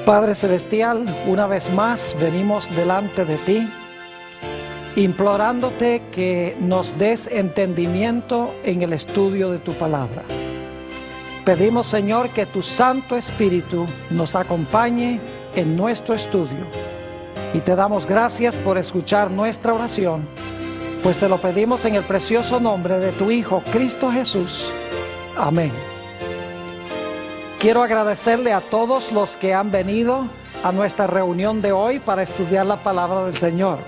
Padre Celestial, una vez más venimos delante de ti, implorándote que nos des entendimiento en el estudio de tu palabra. Pedimos, Señor, que tu Santo Espíritu nos acompañe en nuestro estudio. Y te damos gracias por escuchar nuestra oración, pues te lo pedimos en el precioso nombre de tu Hijo, Cristo Jesús. Amén. Quiero agradecerle a todos los que han venido a nuestra reunión de hoy para estudiar la palabra del Señor.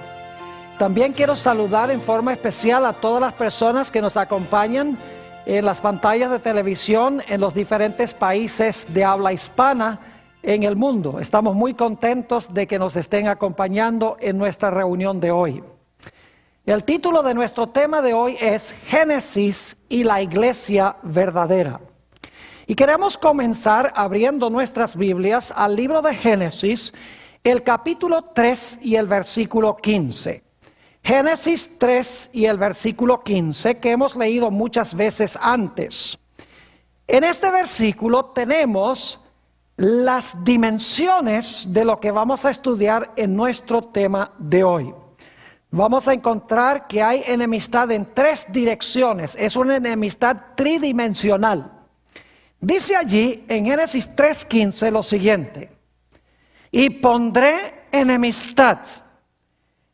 También quiero saludar en forma especial a todas las personas que nos acompañan en las pantallas de televisión en los diferentes países de habla hispana en el mundo. Estamos muy contentos de que nos estén acompañando en nuestra reunión de hoy. El título de nuestro tema de hoy es Génesis y la Iglesia Verdadera. Y queremos comenzar abriendo nuestras Biblias al libro de Génesis, el capítulo 3 y el versículo 15. Génesis 3 y el versículo 15, que hemos leído muchas veces antes. En este versículo tenemos las dimensiones de lo que vamos a estudiar en nuestro tema de hoy. Vamos a encontrar que hay enemistad en tres direcciones, es una enemistad tridimensional. Dice allí en Génesis 3:15 lo siguiente: y pondré enemistad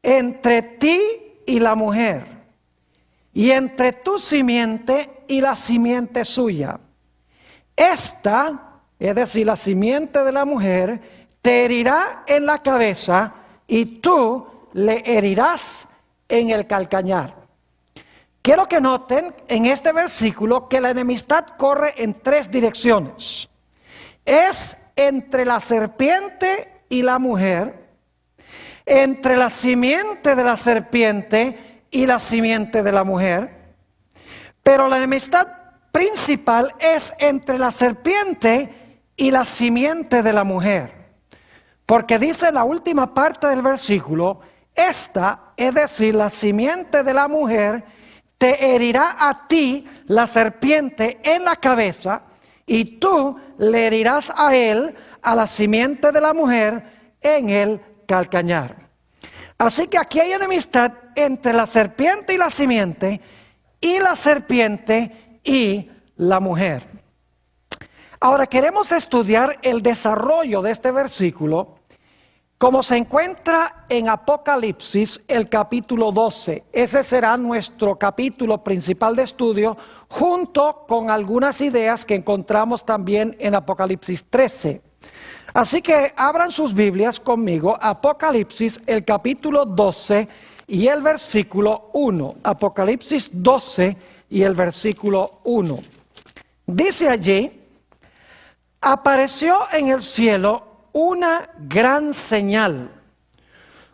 entre ti y la mujer, y entre tu simiente y la simiente suya. Esta, es decir, la simiente de la mujer, te herirá en la cabeza, y tú le herirás en el calcañar. Quiero que noten en este versículo que la enemistad corre en tres direcciones. Es entre la serpiente y la mujer, entre la simiente de la serpiente y la simiente de la mujer, pero la enemistad principal es entre la serpiente y la simiente de la mujer, porque dice la última parte del versículo: esta, es decir, la simiente de la mujer, te herirá a ti, la serpiente, en la cabeza, y tú le herirás a él, a la simiente de la mujer, en el calcañar. Así que aquí hay enemistad entre la serpiente y la simiente y la mujer. Ahora queremos estudiar el desarrollo de este versículo como se encuentra en Apocalipsis, el capítulo 12. Ese será nuestro capítulo principal de estudio, junto con algunas ideas que encontramos también en Apocalipsis 13. Así que abran sus Biblias conmigo, Apocalipsis, el capítulo 12 y el versículo 1. Apocalipsis 12 y el versículo 1. Dice allí: apareció en el cielo una gran señal,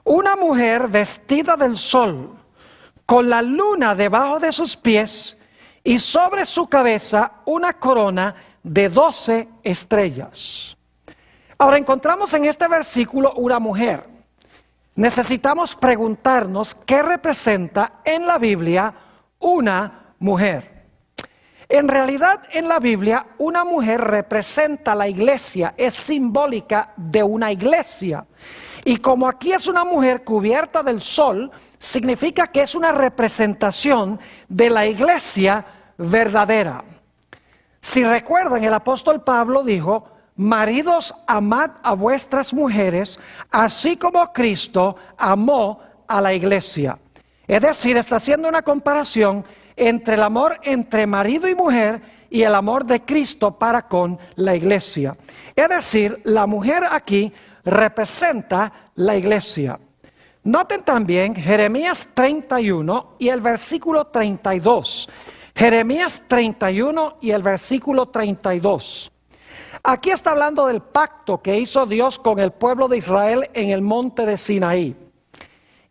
una mujer vestida del sol, con la luna debajo de sus pies, y sobre su cabeza una corona de 12 estrellas. Ahora encontramos en este versículo una mujer. Necesitamos preguntarnos qué representa en la Biblia una mujer. En realidad, en la Biblia, una mujer representa la iglesia, es simbólica de una iglesia. Y como aquí es una mujer cubierta del sol, significa que es una representación de la iglesia verdadera. Si recuerdan, el apóstol Pablo dijo: maridos, amad a vuestras mujeres, así como Cristo amó a la iglesia. Es decir, está haciendo una comparación entre el amor entre marido y mujer y el amor de Cristo para con la iglesia. Es decir, la mujer aquí representa la iglesia. Noten también Jeremías 31 y el versículo 32. Jeremías 31 y el versículo 32. Aquí está hablando del pacto que hizo Dios con el pueblo de Israel en el monte de Sinaí.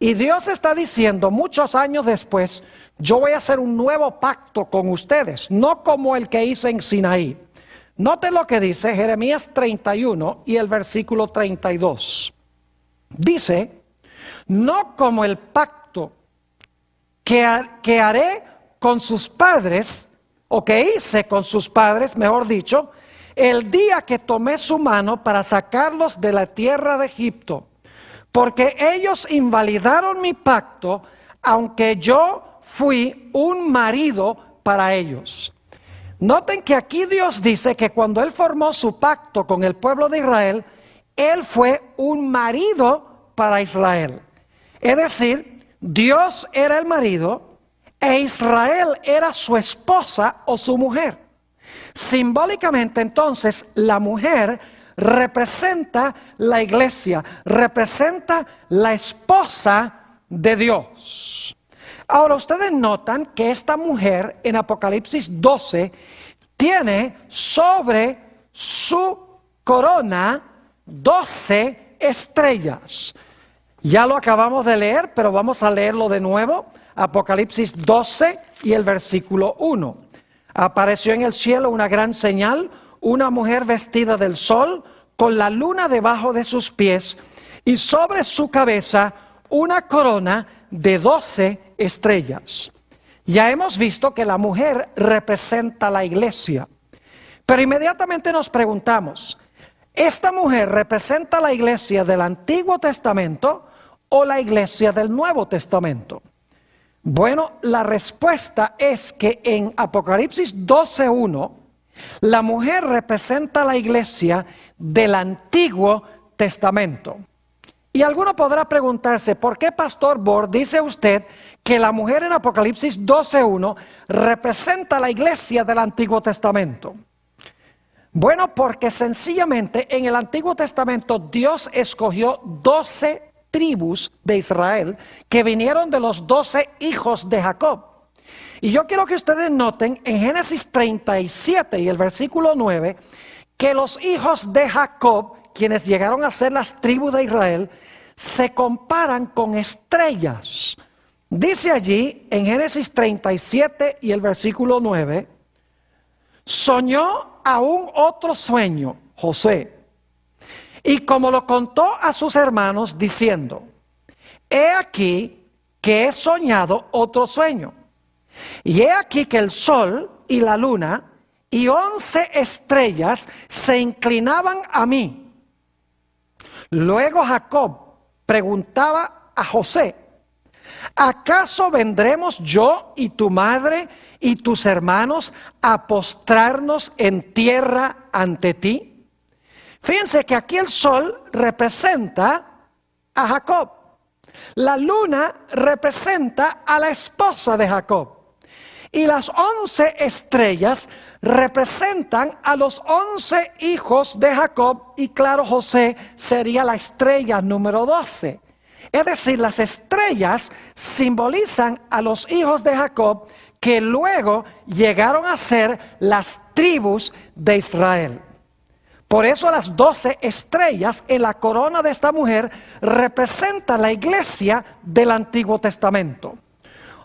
Y Dios está diciendo muchos años después: yo voy a hacer un nuevo pacto con ustedes, no como el que hice en Sinaí. Noten lo que dice Jeremías 31 y el versículo 32. Dice: no como el pacto que haré con sus padres, o que hice con sus padres, mejor dicho, el día que tomé su mano para sacarlos de la tierra de Egipto, porque ellos invalidaron mi pacto, aunque yo fui un marido para ellos. Noten que aquí Dios dice que cuando Él formó su pacto con el pueblo de Israel, Él fue un marido para Israel. Es decir, Dios era el marido e Israel era su esposa o su mujer. Simbólicamente, entonces, la mujer representa la iglesia, representa la esposa de Dios. Ahora, ustedes notan que esta mujer en Apocalipsis 12 tiene sobre su corona 12 estrellas. Ya lo acabamos de leer, pero vamos a leerlo de nuevo. Apocalipsis 12 y el versículo 1. Apareció en el cielo una gran señal, una mujer vestida del sol, con la luna debajo de sus pies, y sobre su cabeza una corona de 12 estrellas. Ya hemos visto que la mujer representa la iglesia, pero inmediatamente nos preguntamos, ¿esta mujer representa la iglesia del Antiguo Testamento o la iglesia del Nuevo Testamento? Bueno, la respuesta es que en Apocalipsis 12:1, la mujer representa la iglesia del Antiguo Testamento. Y alguno podrá preguntarse, ¿por qué, Pastor Bor, dice usted que la mujer en Apocalipsis 12:1 representa la iglesia del Antiguo Testamento? Bueno, porque sencillamente en el Antiguo Testamento Dios escogió 12 tribus de Israel que vinieron de los 12 hijos de Jacob. Y yo quiero que ustedes noten en Génesis 37 y el versículo 9 que los hijos de Jacob, quienes llegaron a ser las tribus de Israel, se comparan con estrellas. Dice allí en Génesis 37 y el versículo 9, soñó aún otro sueño, José, y como lo contó a sus hermanos diciendo, he aquí que he soñado otro sueño, y he aquí que el sol y la luna y 11 estrellas se inclinaban a mí. Luego Jacob preguntaba a José, ¿acaso vendremos yo y tu madre y tus hermanos a postrarnos en tierra ante ti? Fíjense que aquí el sol representa a Jacob. La luna representa a la esposa de Jacob. Y las 11 estrellas representan a los 11 hijos de Jacob. Y claro, José sería la estrella número 12. Es decir, las estrellas simbolizan a los hijos de Jacob que luego llegaron a ser las tribus de Israel. Por eso las 12 estrellas en la corona de esta mujer representan la iglesia del Antiguo Testamento.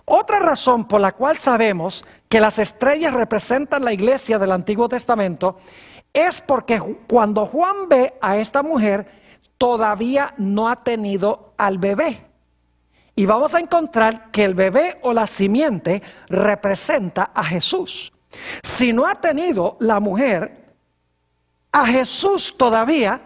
Otra razón por la cual sabemos que las estrellas representan la iglesia del Antiguo Testamento es porque cuando Juan ve a esta mujer, todavía no ha tenido al bebé. Y vamos a encontrar que el bebé o la simiente representa a Jesús. Si no ha tenido la mujer a Jesús todavía,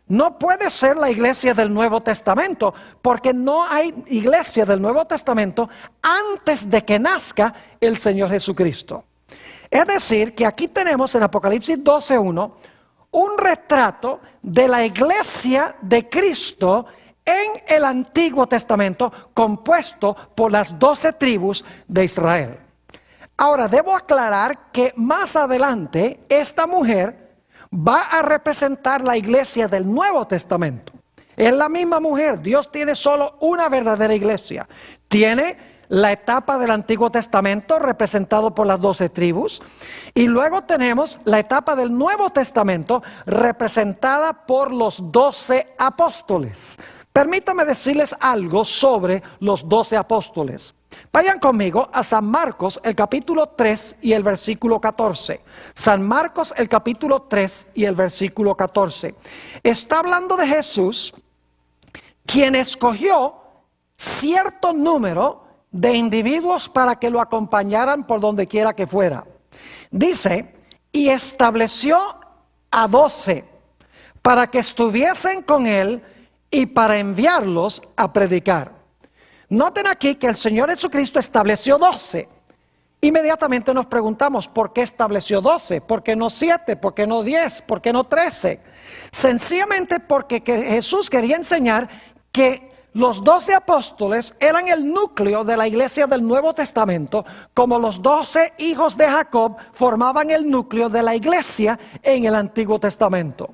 no puede ser la iglesia del Nuevo Testamento, porque no hay iglesia del Nuevo Testamento antes de que nazca el Señor Jesucristo. Es decir, que aquí tenemos en Apocalipsis 12:1 un retrato de la iglesia de Cristo en el Antiguo Testamento, compuesto por las 12 tribus de Israel. Ahora, debo aclarar que más adelante esta mujer va a representar la iglesia del Nuevo Testamento. Es la misma mujer. Dios tiene solo una verdadera iglesia. Tiene la etapa del Antiguo Testamento representado por las 12 tribus, y luego tenemos la etapa del Nuevo Testamento representada por los 12 apóstoles. Permítame decirles algo sobre los 12 apóstoles. Vayan conmigo a San Marcos, el capítulo 3 y el versículo 14. San Marcos, el capítulo 3 y el versículo 14. Está hablando de Jesús, quien escogió cierto número de individuos para que lo acompañaran por donde quiera que fuera. Dice, y estableció a 12 para que estuviesen con él y para enviarlos a predicar. Noten aquí que el Señor Jesucristo estableció 12. Inmediatamente nos preguntamos, ¿por qué estableció 12? ¿Por qué no 7? ¿Por qué no 10? ¿Por qué no 13? Sencillamente porque Jesús quería enseñar que los 12 apóstoles eran el núcleo de la iglesia del Nuevo Testamento, como los 12 hijos de Jacob formaban el núcleo de la iglesia en el Antiguo Testamento.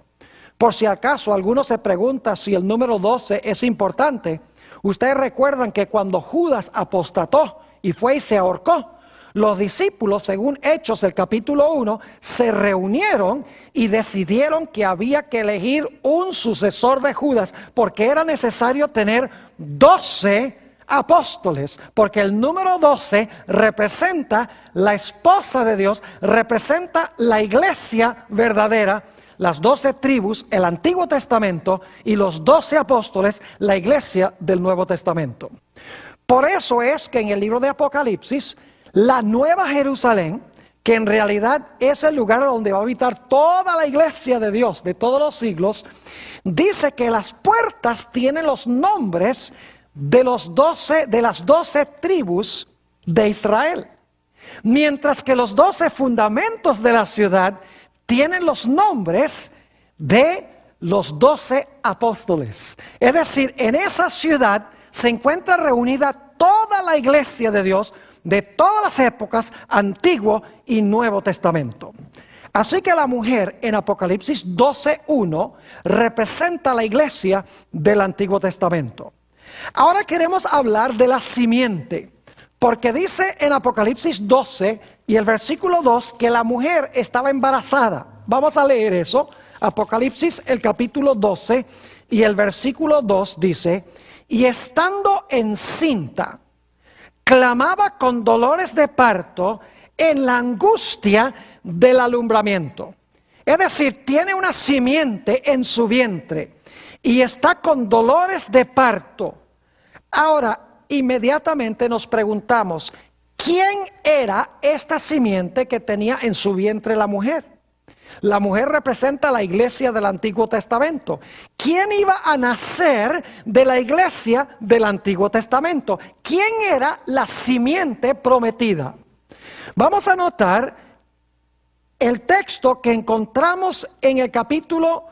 Por si acaso alguno se pregunta si el número 12 es importante, ustedes recuerdan que cuando Judas apostató y fue y se ahorcó, los discípulos, según Hechos el capítulo 1, se reunieron y decidieron que había que elegir un sucesor de Judas, porque era necesario tener 12 apóstoles, porque el número 12 representa la esposa de Dios, representa la iglesia verdadera, las 12 tribus, el Antiguo Testamento, y los 12 apóstoles, la iglesia del Nuevo Testamento. Por eso es que en el libro de Apocalipsis, la Nueva Jerusalén, que en realidad es el lugar donde va a habitar toda la iglesia de Dios de todos los siglos, dice que las puertas tienen los nombres de las 12 tribus de Israel, mientras que los 12 fundamentos de la ciudad tienen los nombres de los 12 apóstoles. Es decir, en esa ciudad se encuentra reunida toda la iglesia de Dios de todas las épocas, Antiguo y Nuevo Testamento. Así que la mujer en Apocalipsis 12:1 representa la iglesia del Antiguo Testamento. Ahora queremos hablar de la simiente, porque dice en Apocalipsis 12 y el versículo 2 que la mujer estaba embarazada. Vamos a leer eso. Apocalipsis el capítulo 12 y el versículo 2 dice: y estando encinta, clamaba con dolores de parto en la angustia del alumbramiento. Es decir, tiene una simiente en su vientre y está con dolores de parto. Ahora, inmediatamente nos preguntamos, ¿quién era esta simiente que tenía en su vientre la mujer? La mujer representa la iglesia del Antiguo Testamento. ¿Quién iba a nacer de la iglesia del Antiguo Testamento? ¿Quién era la simiente prometida? Vamos a notar el texto que encontramos en el capítulo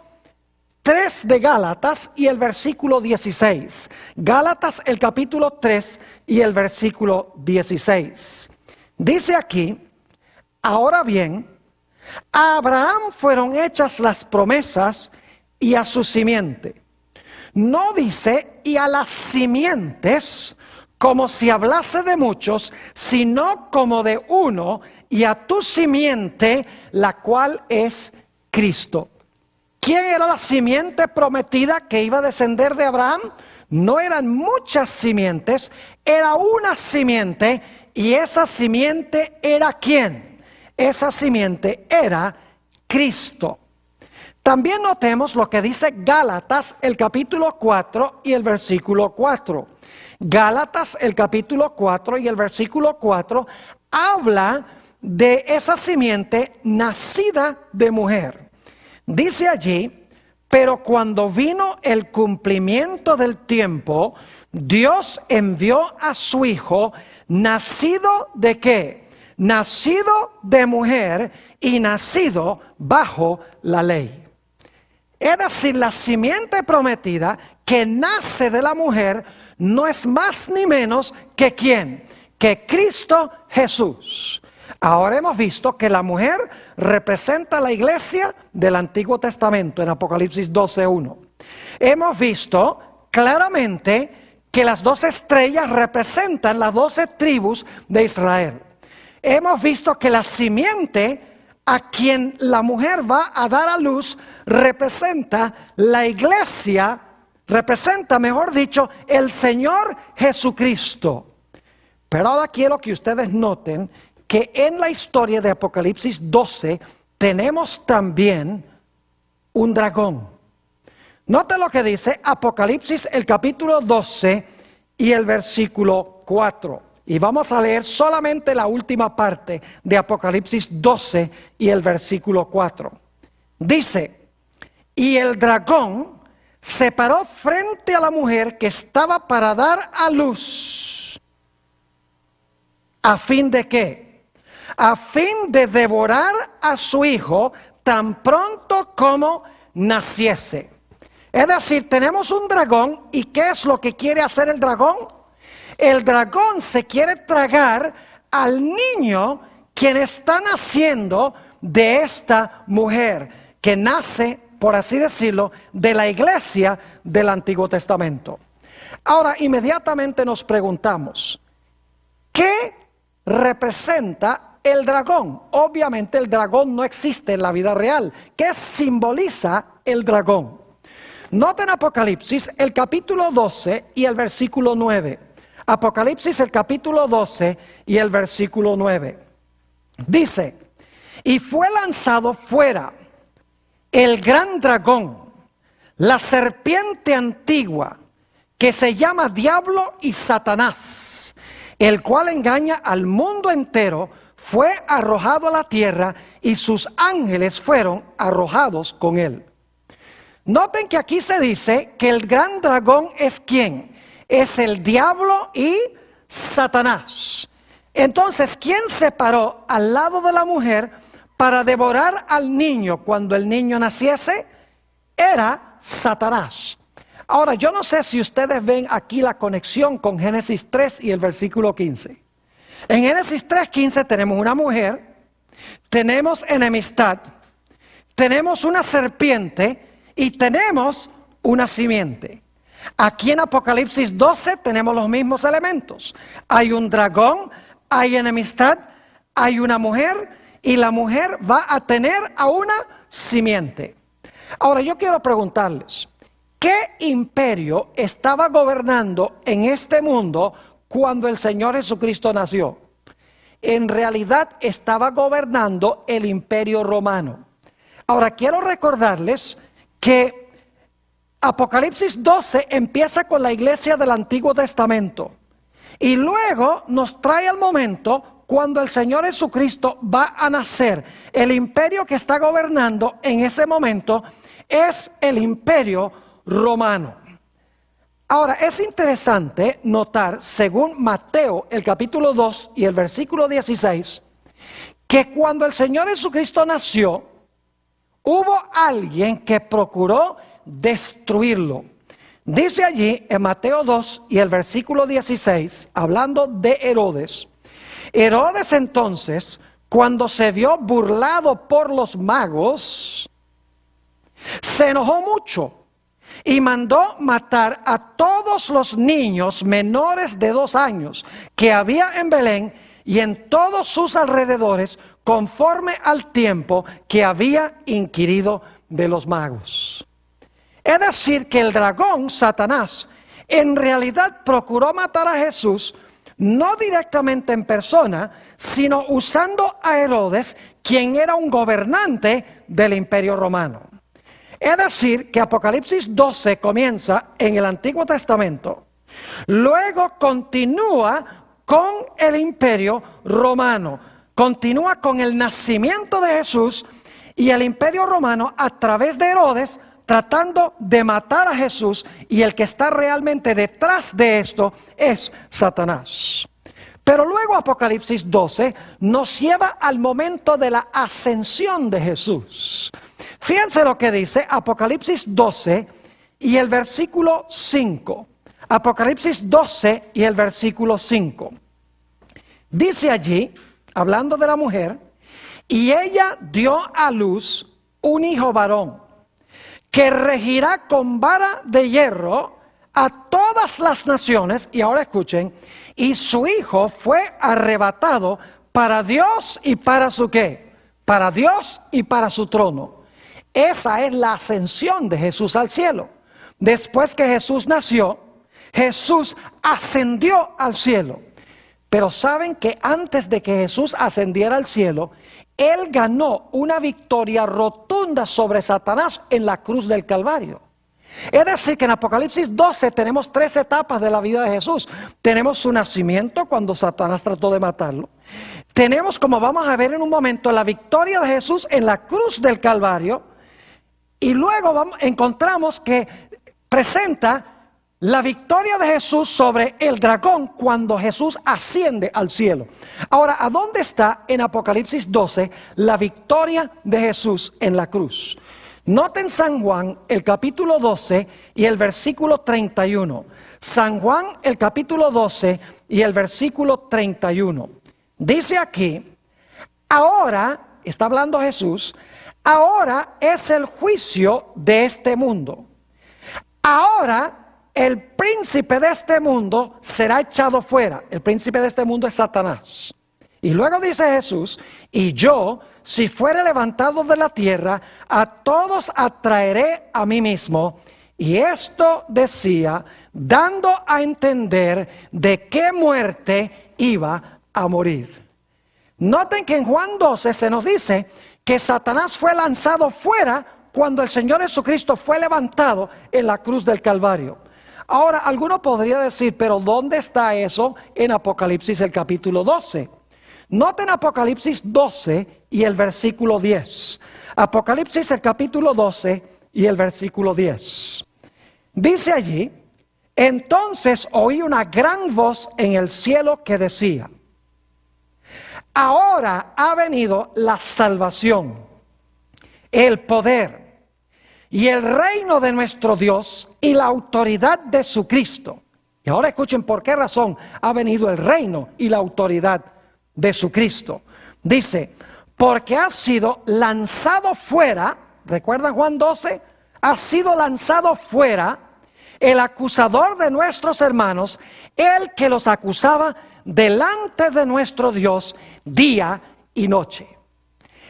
3 de Gálatas y el versículo 16. Gálatas el capítulo 3 y el versículo 16. Dice aquí: ahora bien, a Abraham fueron hechas las promesas y a su simiente. No dice y a las simientes como si hablase de muchos, sino como de uno, y a tu simiente, la cual es Cristo. ¿Quién era la simiente prometida que iba a descender de Abraham? No eran muchas simientes, era una simiente, y esa simiente era ¿quién? Esa simiente era Cristo. También notemos lo que dice Gálatas el capítulo 4 y el versículo 4. Gálatas el capítulo 4 y el versículo 4 habla de esa simiente nacida de mujer. Dice allí: pero cuando vino el cumplimiento del tiempo, Dios envió a su Hijo, nacido ¿de qué? Nacido de mujer y nacido bajo la ley. Es decir, la simiente prometida que nace de la mujer no es más ni menos que ¿quién? Que Cristo Jesús. Ahora hemos visto que la mujer representa la iglesia del Antiguo Testamento en Apocalipsis 12:1. Hemos visto claramente que las 12 estrellas representan las 12 tribus de Israel. Hemos visto que la simiente a quien la mujer va a dar a luz representa la iglesia, representa, mejor dicho, el Señor Jesucristo. Pero ahora quiero que ustedes noten que en la historia de Apocalipsis 12 tenemos también un dragón. Noten lo que dice Apocalipsis el capítulo 12 y el versículo 4. Y vamos a leer solamente la última parte de Apocalipsis 12 y el versículo 4. Dice, y el dragón se paró frente a la mujer que estaba para dar a luz. ¿A fin de qué? A fin de devorar a su hijo tan pronto como naciese. Es decir, tenemos un dragón, ¿y qué es lo que quiere hacer el dragón? El dragón se quiere tragar al niño quien está naciendo de esta mujer, que nace, por así decirlo, de la iglesia del Antiguo Testamento. Ahora, inmediatamente nos preguntamos, ¿qué representa el dragón? Obviamente el dragón no existe en la vida real. ¿Qué simboliza el dragón? Noten Apocalipsis, el capítulo 12 y el versículo 9. Apocalipsis, el capítulo 12 y el versículo 9. Dice, y fue lanzado fuera el gran dragón, la serpiente antigua, que se llama Diablo y Satanás, el cual engaña al mundo entero, fue arrojado a la tierra y sus ángeles fueron arrojados con él. Noten que aquí se dice que el gran dragón es ¿quién? Es el diablo y Satanás. Entonces, ¿quién se paró al lado de la mujer para devorar al niño cuando el niño naciese? Era Satanás. Ahora, yo no sé si ustedes ven aquí la conexión con Génesis 3 y el versículo 15. En Génesis 3:15 tenemos una mujer, tenemos enemistad, tenemos una serpiente y tenemos una simiente. Aquí en Apocalipsis 12 tenemos los mismos elementos. Hay un dragón, hay enemistad, hay una mujer y la mujer va a tener a una simiente. Ahora yo quiero preguntarles, ¿qué imperio estaba gobernando en este mundo cuando el Señor Jesucristo nació? En realidad estaba gobernando el imperio romano. Ahora quiero recordarles que Apocalipsis 12 empieza con la iglesia del Antiguo Testamento y luego nos trae al momento cuando el Señor Jesucristo va a nacer. El imperio que está gobernando en ese momento es el imperio romano. Ahora, es interesante notar, según Mateo, el capítulo 2 y el versículo 16, que cuando el Señor Jesucristo nació, hubo alguien que procuró destruirlo. Dice allí en Mateo 2 y el versículo 16, hablando de Herodes. Herodes entonces, cuando se vio burlado por los magos, se enojó mucho y mandó matar a todos los niños menores de 2 años que había en Belén y en todos sus alrededores, conforme al tiempo que había inquirido de los magos. Es decir, que el dragón, Satanás, en realidad procuró matar a Jesús, no directamente en persona, sino usando a Herodes, quien era un gobernante del imperio romano. Es decir, que Apocalipsis 12 comienza en el Antiguo Testamento, luego continúa con el imperio romano, continúa con el nacimiento de Jesús y el imperio romano a través de Herodes tratando de matar a Jesús, y el que está realmente detrás de esto es Satanás. Pero luego Apocalipsis 12 nos lleva al momento de la ascensión de Jesús. Fíjense lo que dice Apocalipsis 12 y el versículo 5. Apocalipsis 12 y el versículo 5. Dice allí, hablando de la mujer, y ella dio a luz un hijo varón, que regirá con vara de hierro a todas las naciones. Y ahora escuchen, y su hijo fue arrebatado para Dios y para su ¿qué? Para Dios y para su trono. Esa es la ascensión de Jesús al cielo. Después que Jesús nació, Jesús ascendió al cielo. Pero saben que antes de que Jesús ascendiera al cielo, Él ganó una victoria rotunda sobre Satanás en la cruz del Calvario. Es decir, que en Apocalipsis 12 tenemos 3 etapas de la vida de Jesús. Tenemos su nacimiento, cuando Satanás trató de matarlo. Tenemos, como vamos a ver en un momento, la victoria de Jesús en la cruz del Calvario. Y luego encontramos que presenta la victoria de Jesús sobre el dragón cuando Jesús asciende al cielo. Ahora, ¿a dónde está en Apocalipsis 12 la victoria de Jesús en la cruz? Noten San Juan el capítulo 12 y el versículo 31. San Juan el capítulo 12 y el versículo 31. Dice aquí, ahora, está hablando Jesús, ahora es el juicio de este mundo. Ahora el príncipe de este mundo será echado fuera. El príncipe de este mundo es Satanás. Y luego dice Jesús, y yo, si fuere levantado de la tierra, a todos atraeré a mí mismo. Y esto decía, dando a entender de qué muerte iba a morir. Noten que en Juan 12 se nos dice que Satanás fue lanzado fuera cuando el Señor Jesucristo fue levantado en la cruz del Calvario. Ahora, alguno podría decir, pero ¿dónde está eso en Apocalipsis el capítulo 12? Noten Apocalipsis 12 y el versículo 10. Apocalipsis el capítulo 12 y el versículo 10. Dice allí, entonces oí una gran voz en el cielo que decía, ahora ha venido la salvación, el poder y el reino de nuestro Dios y la autoridad de su Cristo. Y ahora escuchen por qué razón ha venido el reino y la autoridad de su Cristo. Dice, porque ha sido lanzado fuera, ¿recuerdan Juan 12? Ha sido lanzado fuera el acusador de nuestros hermanos, el que los acusaba delante de nuestro Dios día y noche.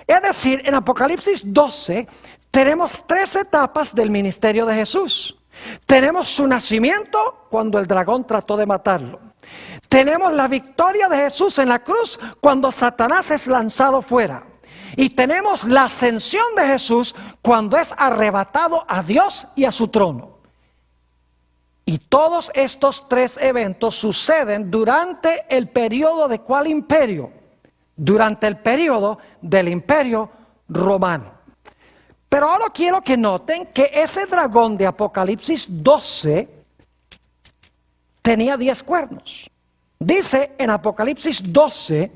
Es decir, en Apocalipsis 12 tenemos 3 etapas del ministerio de Jesús. Tenemos su nacimiento cuando el dragón trató de matarlo. Tenemos la victoria de Jesús en la cruz cuando Satanás es lanzado fuera. Y tenemos la ascensión de Jesús cuando es arrebatado a Dios y a su trono. Y todos estos 3 eventos suceden durante el periodo de ¿cuál imperio? Durante el periodo del Imperio Romano. Pero ahora quiero que noten que ese dragón de Apocalipsis 12 tenía 10 cuernos. Dice en Apocalipsis 12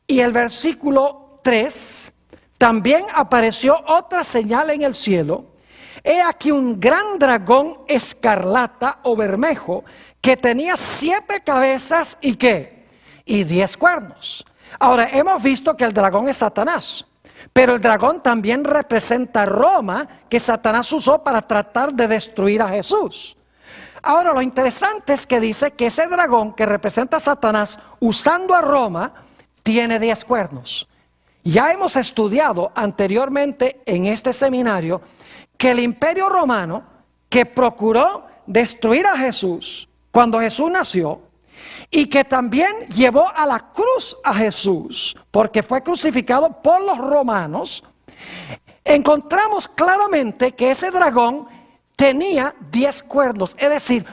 y el versículo 3, también apareció otra señal en el cielo. He aquí un gran dragón escarlata o bermejo que tenía 7 cabezas y ¿qué? Y 10 cuernos. Ahora hemos visto que el dragón es Satanás. Pero el dragón también representa a Roma, que Satanás usó para tratar de destruir a Jesús. Ahora lo interesante es que dice que ese dragón que representa a Satanás usando a Roma tiene 10 cuernos. Ya hemos estudiado anteriormente en este seminario que el Imperio Romano, que procuró destruir a Jesús cuando Jesús nació, y que también llevó a la cruz a Jesús, porque fue crucificado por los romanos, encontramos claramente que ese dragón tenía 10 cuernos, es decir,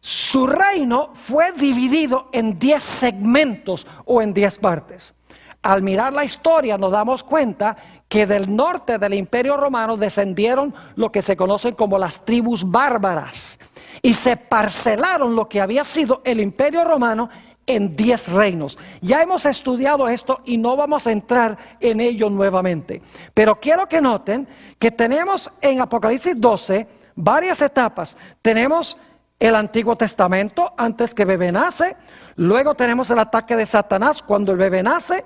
su reino fue dividido en 10 segmentos o en 10 partes. Al mirar la historia nos damos cuenta que del norte del Imperio Romano descendieron lo que se conocen como las tribus bárbaras y se parcelaron lo que había sido el Imperio Romano en 10 reinos. Ya hemos estudiado esto y no vamos a entrar en ello nuevamente. Pero quiero que noten que tenemos en Apocalipsis 12 varias etapas. Tenemos el Antiguo Testamento antes que el bebé nace, luego tenemos el ataque de Satanás cuando el bebé nace,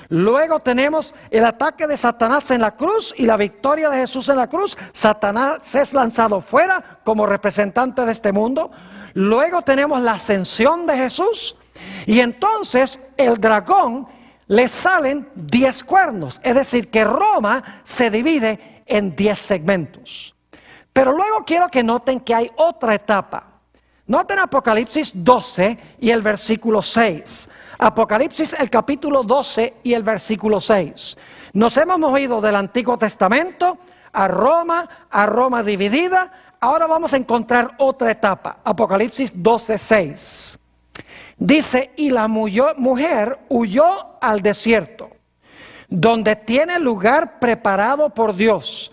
luego tenemos el ataque de Satanás en la cruz y la victoria de Jesús en la cruz. Satanás es lanzado fuera como representante de este mundo. Luego tenemos la ascensión de Jesús. Y entonces el dragón le salen 10 cuernos. Es decir, que Roma se divide en 10 segmentos. Pero luego quiero que noten que hay otra etapa. Noten Apocalipsis 12 y el versículo 6. Apocalipsis el capítulo 12 y el versículo 6. Nos hemos movido del Antiguo Testamento a Roma dividida. Ahora vamos a encontrar otra etapa. Apocalipsis 12, 6. Dice, y la mujer huyó al desierto, donde tiene lugar preparado por Dios,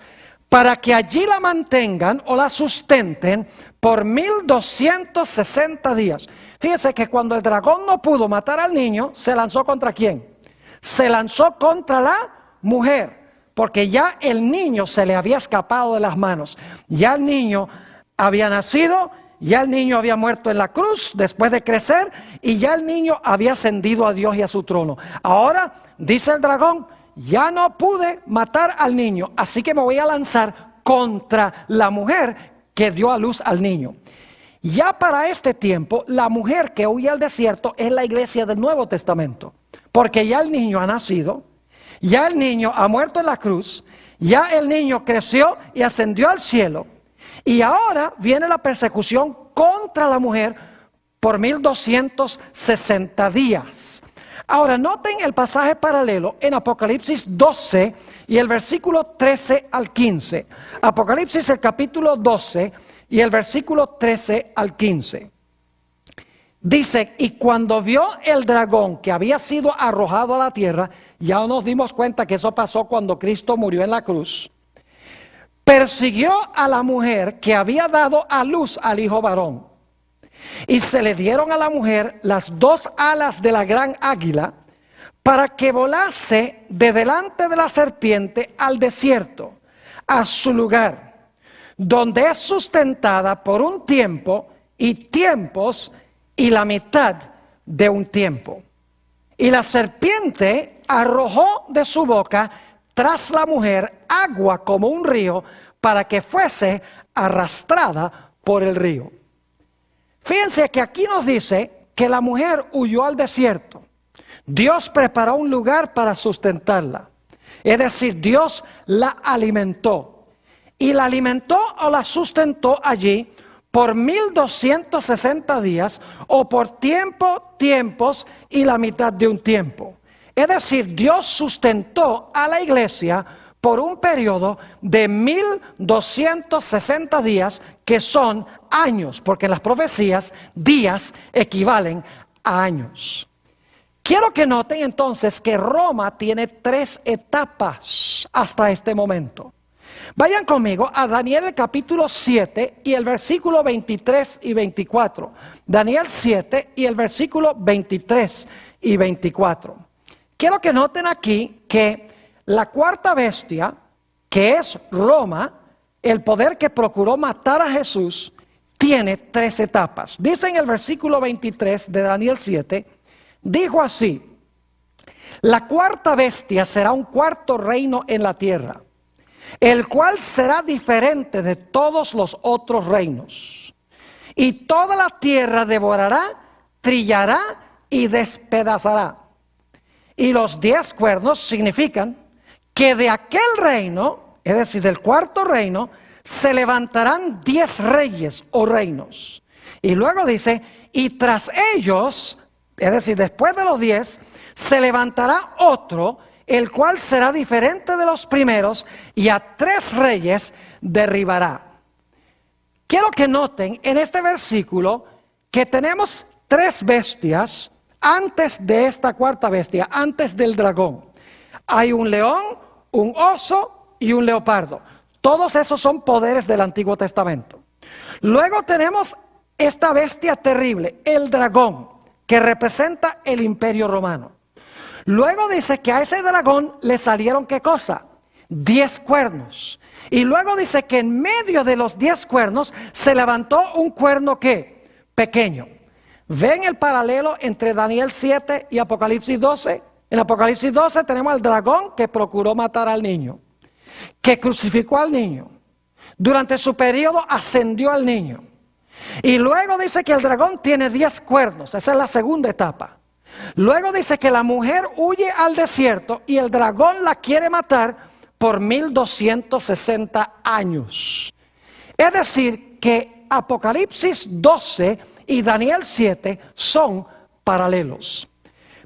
para que allí la mantengan o la sustenten por 1260 días. Fíjese que cuando el dragón no pudo matar al niño, ¿se lanzó contra quién? Se lanzó contra la mujer, porque ya el niño se le había escapado de las manos. Ya el niño había nacido, ya el niño había muerto en la cruz después de crecer, y ya el niño había ascendido a Dios y a su trono. Ahora, dice el dragón, ya no pude matar al niño, así que me voy a lanzar contra la mujer que dio a luz al niño. Ya para este tiempo, la mujer que huye al desierto es la iglesia del Nuevo Testamento, porque ya el niño ha nacido, ya el niño ha muerto en la cruz, ya el niño creció y ascendió al cielo, y ahora viene la persecución contra la mujer por 1260 días. Ahora, noten el pasaje paralelo en Apocalipsis 12 y el versículo 13 al 15. Apocalipsis el capítulo 12 y el versículo 13 al 15. Dice, y cuando vio el dragón que había sido arrojado a la tierra, ya nos dimos cuenta que eso pasó cuando Cristo murió en la cruz, persiguió a la mujer que había dado a luz al hijo varón. Y se le dieron a la mujer las dos alas de la gran águila para que volase de delante de la serpiente al desierto, a su lugar, donde es sustentada por un tiempo y tiempos y la mitad de un tiempo. Y la serpiente arrojó de su boca tras la mujer agua como un río para que fuese arrastrada por el río. Fíjense que aquí nos dice que la mujer huyó al desierto. Dios preparó un lugar para sustentarla. Es decir, Dios la alimentó. Y la alimentó o la sustentó allí por 1260 días o por tiempos y la mitad de un tiempo. Es decir, Dios sustentó a la iglesia por un periodo de 1260 días, que son años, porque en las profecías días equivalen a años. Quiero que noten entonces que Roma tiene 3 etapas hasta este momento. Vayan conmigo a Daniel el capítulo 7 y el versículo 23 y 24. Daniel 7 y el versículo 23 y 24. Quiero que noten aquí que la cuarta bestia, que es Roma, el poder que procuró matar a Jesús, tiene 3 etapas. Dice en el versículo 23 de Daniel 7, dijo así: la cuarta bestia será un cuarto reino en la tierra, el cual será diferente de todos los otros reinos. Y toda la tierra devorará, trillará y despedazará. Y los 10 cuernos significan que de aquel reino, es decir, del cuarto reino, se levantarán 10 reyes o reinos. Y luego dice, y tras ellos, es decir, después de los 10, se levantará otro, el cual será diferente de los primeros, y a 3 reyes derribará. Quiero que noten en este versículo que tenemos 3 bestias antes de esta cuarta bestia, antes del dragón. Hay un león, un oso y un leopardo. Todos esos son poderes del Antiguo Testamento. Luego tenemos esta bestia terrible, el dragón, que representa el Imperio Romano. Luego dice que a ese dragón le salieron, ¿qué cosa? 10 cuernos. Y luego dice que en medio de los 10 cuernos se levantó un cuerno, ¿qué? Pequeño. ¿Ven el paralelo entre Daniel 7 y Apocalipsis 12? En Apocalipsis 12 tenemos al dragón que procuró matar al niño, que crucificó al niño. Durante su periodo ascendió al niño. Y luego dice que el dragón tiene 10 cuernos. Esa es la segunda etapa. Luego dice que la mujer huye al desierto y el dragón la quiere matar por 1260 años. Es decir, que Apocalipsis 12 y Daniel 7 son paralelos.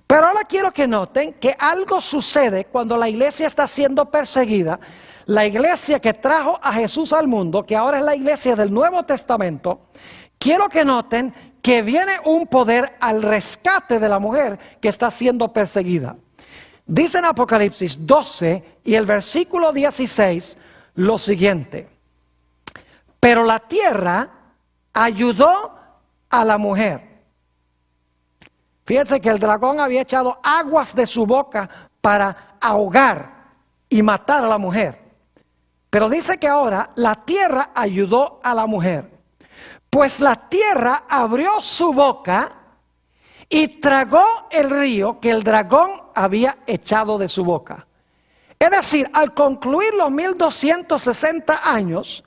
Pero ahora quiero que noten que algo sucede cuando la iglesia está siendo perseguida. La iglesia que trajo a Jesús al mundo, que ahora es la iglesia del Nuevo Testamento, quiero que noten que viene un poder al rescate de la mujer que está siendo perseguida. Dice en Apocalipsis 12 y el versículo 16, lo siguiente: pero la tierra ayudó a la mujer. Fíjense que el dragón había echado aguas de su boca para ahogar y matar a la mujer. Pero dice que ahora la tierra ayudó a la mujer. Pues la tierra abrió su boca y tragó el río que el dragón había echado de su boca. Es decir, al concluir los 1260 años,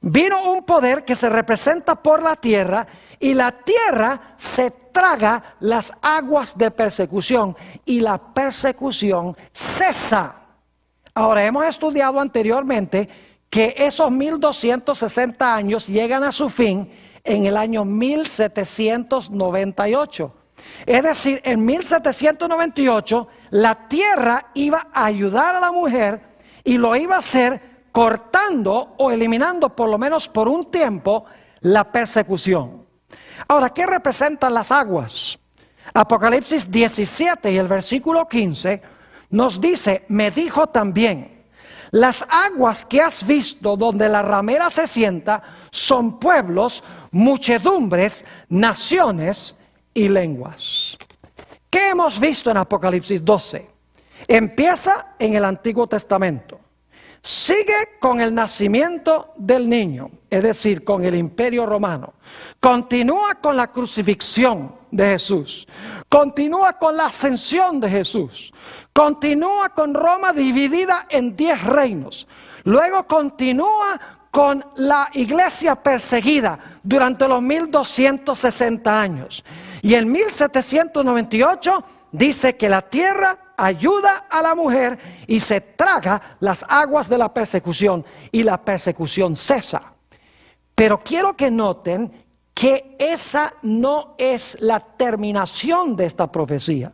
vino un poder que se representa por la tierra, y la tierra se traga las aguas de persecución y la persecución cesa. Ahora, hemos estudiado anteriormente que esos 1260 años llegan a su fin en el año 1798. Es decir, en 1798 la tierra iba a ayudar a la mujer y lo iba a hacer cortando o eliminando, por lo menos por un tiempo, la persecución. Ahora, ¿qué representan las aguas? Apocalipsis 17 y el versículo 15 nos dice: me dijo también, las aguas que has visto donde la ramera se sienta son pueblos, muchedumbres, naciones y lenguas. ¿Qué hemos visto en Apocalipsis 12? Empieza en el Antiguo Testamento. Sigue con el nacimiento del niño, es decir, con el Imperio Romano. Continúa con la crucifixión de Jesús. Continúa con la ascensión de Jesús. Continúa con Roma dividida en 10 reinos. Luego continúa con la iglesia perseguida durante los 1260 años. Y en 1798 dice que la tierra ayuda a la mujer y se traga las aguas de la persecución y la persecución cesa. Pero quiero que noten que esa no es la terminación de esta profecía.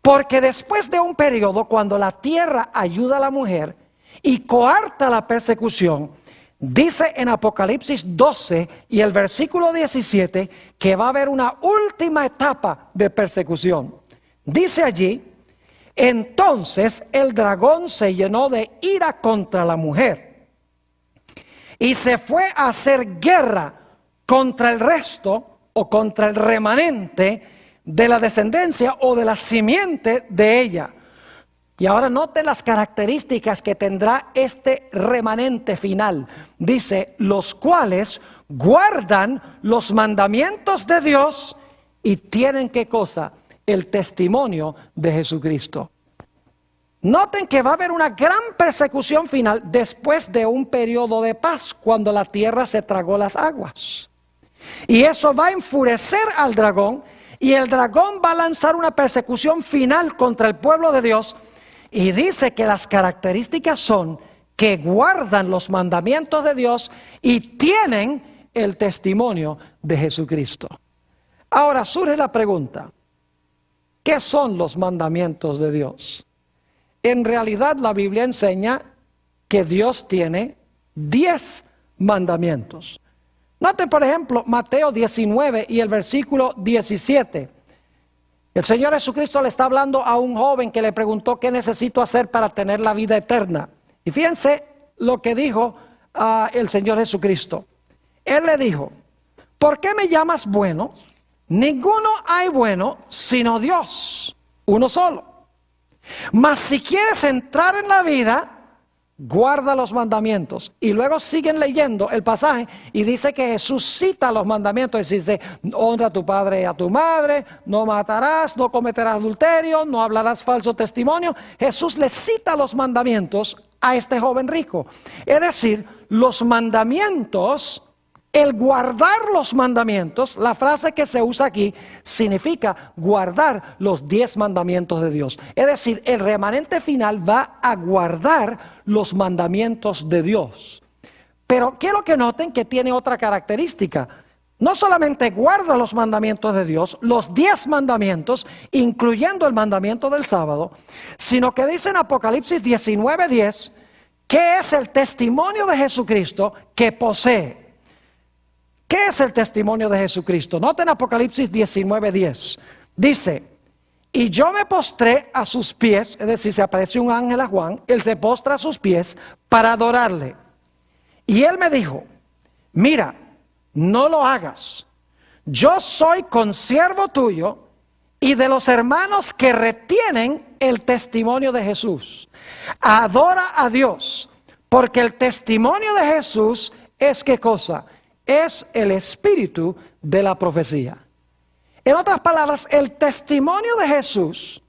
Porque después de un periodo cuando la tierra ayuda a la mujer y coarta la persecución, dice en Apocalipsis 12 y el versículo 17 que va a haber una última etapa de persecución. Dice allí: entonces el dragón se llenó de ira contra la mujer y se fue a hacer guerra contra el resto o contra el remanente de la descendencia o de la simiente de ella. Y ahora noten las características que tendrá este remanente final. Dice: los cuales guardan los mandamientos de Dios y tienen, ¿qué cosa? El testimonio de Jesucristo. Noten que va a haber una gran persecución final después de un periodo de paz, cuando la tierra se tragó las aguas. Y eso va a enfurecer al dragón, y el dragón va a lanzar una persecución final contra el pueblo de Dios. Y dice que las características son que guardan los mandamientos de Dios y tienen el testimonio de Jesucristo. Ahora surge la pregunta: ¿qué son los mandamientos de Dios? En realidad la Biblia enseña que Dios tiene 10 mandamientos. Noten, por ejemplo, Mateo 19 y el versículo 17. El Señor Jesucristo le está hablando a un joven que le preguntó: ¿qué necesito hacer para tener la vida eterna? Y fíjense lo que dijo el Señor Jesucristo. Él le dijo: ¿por qué me llamas bueno? Ninguno hay bueno sino Dios, uno solo. Mas si quieres entrar en la vida, guarda los mandamientos. Y luego siguen leyendo el pasaje y dice que Jesús cita los mandamientos y dice: honra a tu padre y a tu madre, no matarás, no cometerás adulterio, no hablarás falso testimonio. Jesús le cita los mandamientos a este joven rico. Es decir, los mandamientos, el guardar los mandamientos, la frase que se usa aquí significa guardar los 10 mandamientos de Dios. Es decir, el remanente final va a guardar los mandamientos de Dios. Pero quiero que noten que tiene otra característica. No solamente guarda los mandamientos de Dios, los 10 mandamientos, incluyendo el mandamiento del sábado, sino que dice en Apocalipsis 19:10 que es el testimonio de Jesucristo que posee. ¿Qué es el testimonio de Jesucristo? Noten Apocalipsis 19:10. Dice: Y yo me postré a sus pies, es decir, se apareció un ángel a Juan, él se postra a sus pies para adorarle. Y él me dijo, mira, no lo hagas. Yo soy consiervo tuyo y de los hermanos que retienen el testimonio de Jesús. Adora a Dios, porque el testimonio de Jesús es ¿qué cosa? Es el espíritu de la profecía. En otras palabras, el testimonio de Jesús,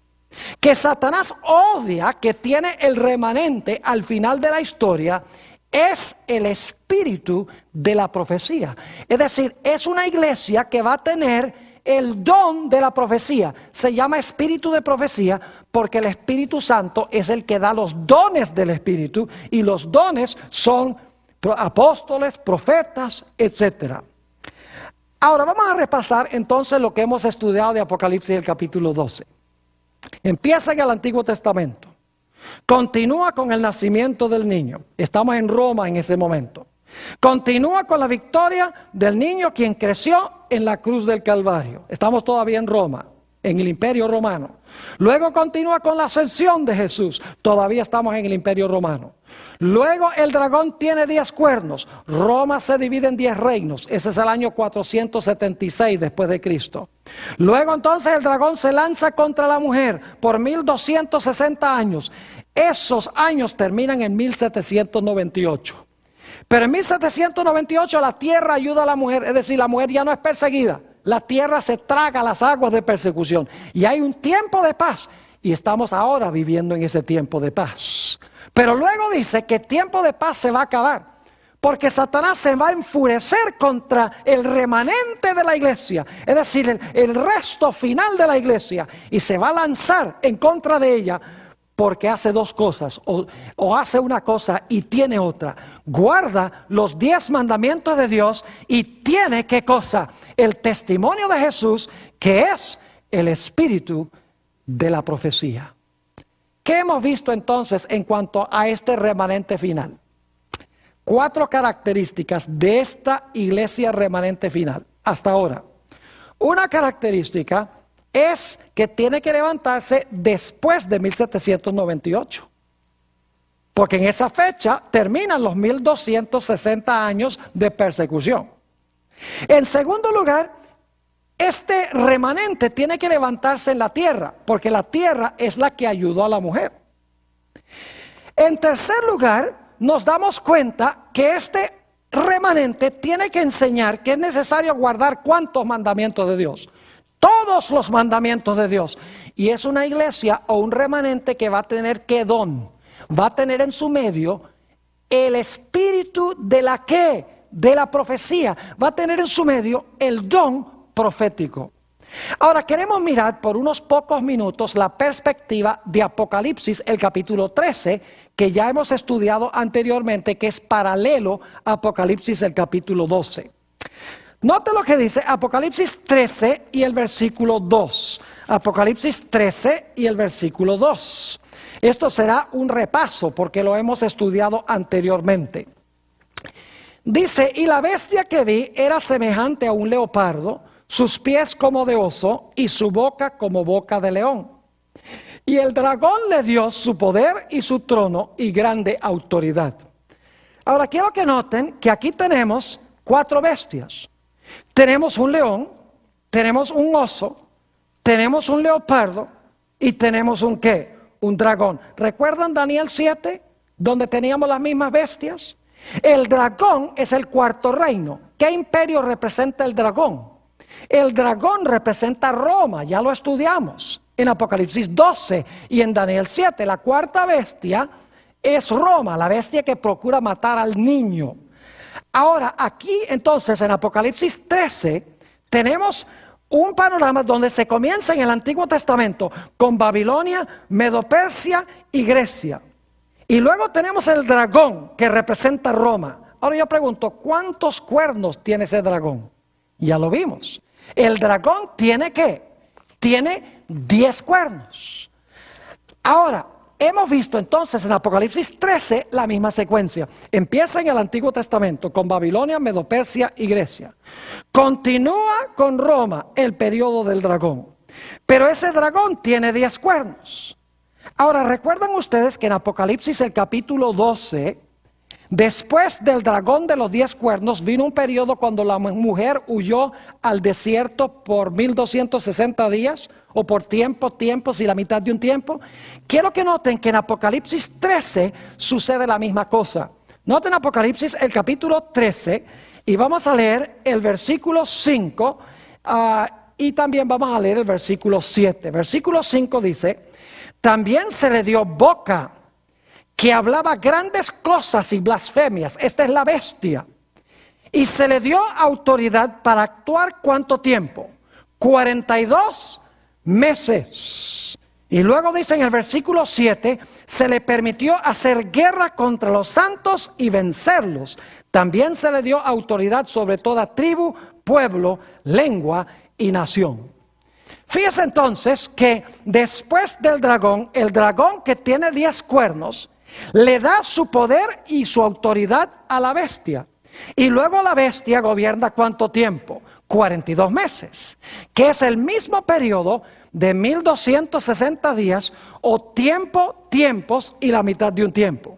que Satanás odia, que tiene el remanente al final de la historia, es el espíritu de la profecía. Es decir, es una iglesia que va a tener el don de la profecía. Se llama espíritu de profecía porque el Espíritu Santo es el que da los dones del espíritu, y los dones son apóstoles, profetas, etc. Ahora vamos a repasar entonces lo que hemos estudiado de Apocalipsis, el capítulo 12. Empieza en el Antiguo Testamento. Continúa con el nacimiento del niño. Estamos en Roma en ese momento. Continúa con la victoria del niño quien creció en la cruz del Calvario. Estamos todavía en Roma, en el Imperio Romano. Luego continúa con la ascensión de Jesús. Todavía estamos en el Imperio Romano. Luego el dragón tiene 10 cuernos. Roma se divide en 10 reinos. Ese es el año 476 después de Cristo. Luego entonces el dragón se lanza contra la mujer por 1260 años. Esos años terminan en 1798. Pero en 1798 la tierra ayuda a la mujer, es decir, la mujer ya no es perseguida. La tierra se traga las aguas de persecución y hay un tiempo de paz, y estamos ahora viviendo en ese tiempo de paz. Pero luego dice que el tiempo de paz se va a acabar, porque Satanás se va a enfurecer contra el remanente de la iglesia, es decir, el resto final de la iglesia, y se va a lanzar en contra de ella, porque hace dos cosas, o hace una cosa y tiene otra. Guarda los 10 mandamientos de Dios y tiene, ¿qué cosa? El testimonio de Jesús, que es el espíritu de la profecía. ¿Qué hemos visto entonces en cuanto a este remanente final? 4 características de esta iglesia remanente final hasta ahora. Una característica es que tiene que levantarse después de 1798. Porque en esa fecha terminan los 1260 años de persecución. En segundo lugar, este remanente tiene que levantarse en la tierra, porque la tierra es la que ayudó a la mujer. En tercer lugar, nos damos cuenta que este remanente tiene que enseñar que es necesario guardar ¿cuántos mandamientos de Dios? Todos los mandamientos de Dios. Y es una iglesia o un remanente que va a tener ¿qué don? Va a tener en su medio el espíritu de la ¿qué? De la profecía. Va a tener en su medio el don profético. Ahora queremos mirar por unos pocos minutos la perspectiva de Apocalipsis, el capítulo 13, que ya hemos estudiado anteriormente, que es paralelo a Apocalipsis, el capítulo 12. Note lo que dice Apocalipsis 13 y el versículo 2. Apocalipsis 13 y el versículo 2. Esto será un repaso porque lo hemos estudiado anteriormente. Dice, y la bestia que vi era semejante a un leopardo, sus pies como de oso y su boca como boca de león. Y el dragón le dio su poder y su trono y grande autoridad. Ahora quiero que noten que aquí tenemos 4 bestias. Tenemos un león, tenemos un oso, tenemos un leopardo y tenemos un ¿qué? Un dragón. ¿Recuerdan Daniel 7, donde teníamos las mismas bestias? El dragón es el 4º reino. ¿Qué imperio representa el dragón? El dragón representa Roma, ya lo estudiamos en Apocalipsis 12 y en Daniel 7. La 4ª bestia es Roma, la bestia que procura matar al niño. Ahora, aquí entonces en Apocalipsis 13 tenemos un panorama donde se comienza en el Antiguo Testamento con Babilonia, Medo-Persia y Grecia. Y luego tenemos el dragón que representa Roma. Ahora yo pregunto, ¿cuántos cuernos tiene ese dragón? Ya lo vimos. El dragón tiene ¿qué? Tiene 10 cuernos. Ahora, hemos visto entonces en Apocalipsis 13 la misma secuencia. Empieza en el Antiguo Testamento con Babilonia, Medo-Persia y Grecia. Continúa con Roma, el periodo del dragón. Pero ese dragón tiene 10 cuernos. Ahora, ¿recuerdan ustedes que en Apocalipsis el capítulo 12, después del dragón de los 10 cuernos, vino un periodo cuando la mujer huyó al desierto por 1260 días, o por tiempos y la mitad de un tiempo? Quiero que noten que en Apocalipsis 13 sucede la misma cosa. Noten Apocalipsis el capítulo 13 y vamos a leer el versículo 5 y también vamos a leer el versículo 7. Versículo 5 dice: también se le dio boca que hablaba grandes cosas y blasfemias. Esta es la bestia. Y se le dio autoridad para actuar ¿cuánto tiempo? 42 meses. Y luego dice en el versículo 7, se le permitió hacer guerra contra los santos y vencerlos. También se le dio autoridad sobre toda tribu, pueblo, lengua y nación. Fíjese entonces que después del dragón, el dragón que tiene 10 cuernos, le da su poder y su autoridad a la bestia. Y luego la bestia gobierna ¿cuánto tiempo? 42 meses, que es el mismo periodo de 1260 días o tiempos y la mitad de un tiempo.